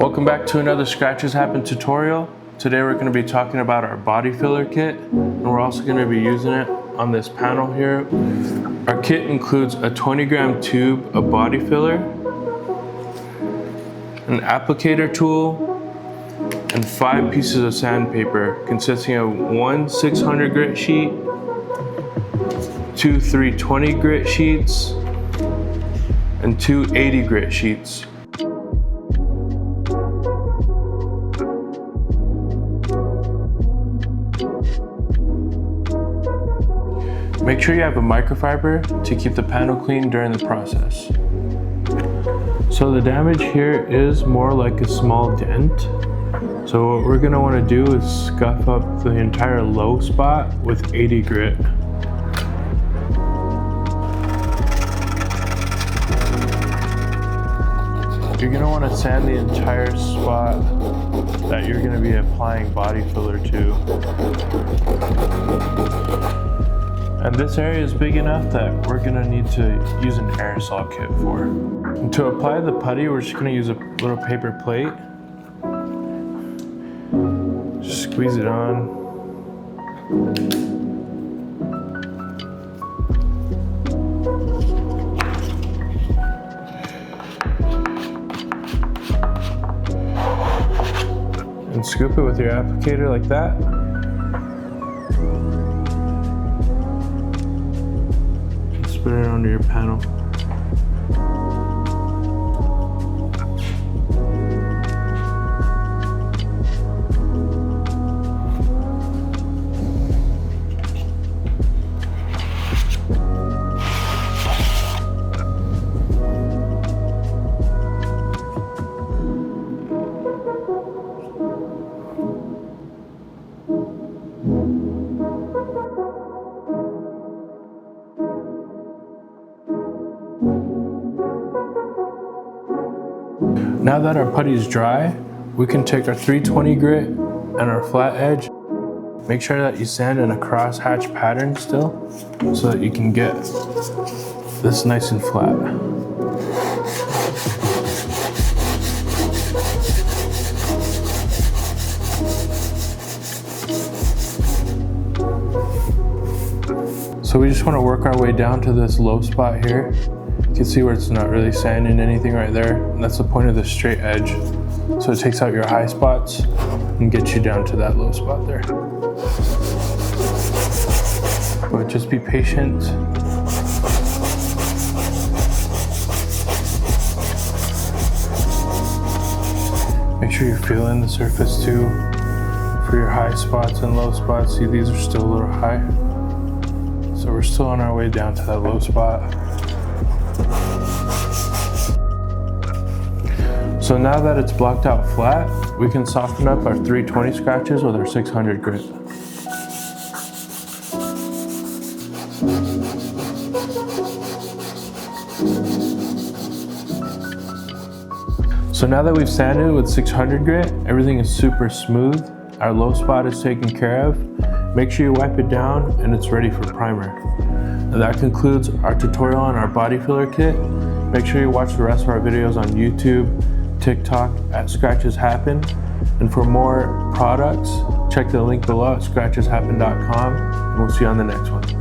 Welcome back to another Scratches Happen tutorial. Today we're going to be talking about our body filler kit, and we're also going to be using it on this panel here. Our kit includes a 20-gram tube of body filler, an applicator tool, and 5 pieces of sandpaper consisting of 1 600 grit sheet, 2 320 grit sheets, and 2 80 grit sheets. Make sure you have a microfiber to keep the panel clean during the process. So the damage here is more like a small dent. So what we're going to want to do is scuff up the entire low spot with 80 grit. You're going to want to sand the entire spot that you're going to be applying body filler to. And this area is big enough that we're going to need to use an aerosol kit for. And to apply the putty, we're just going to use a little paper plate. Just squeeze it on. And scoop it with your applicator like that. Put it onto your panel. Now that our putty is dry, we can take our 320 grit and our flat edge. Make sure that you sand in a cross-hatch pattern still, so that you can get this nice and flat. So we just want to work our way down to this low spot here. You can see where it's not really sanding anything right there. And that's the point of the straight edge. So it takes out your high spots and gets you down to that low spot there. But just be patient. Make sure you're feeling the surface too for your high spots and low spots. See, these are still a little high. So we're still on our way down to that low spot. So now that it's blocked out flat, we can soften up our 320 scratches with our 600 grit. So now that we've sanded with 600 grit, everything is super smooth. Our low spot is taken care of. Make sure you wipe it down and it's ready for primer. And that concludes our tutorial on our body filler kit. Make sure you watch the rest of our videos on YouTube, TikTok at ScratchesHappen. And for more products, check the link below at ScratchesHappen.com, and we'll see you on the next one.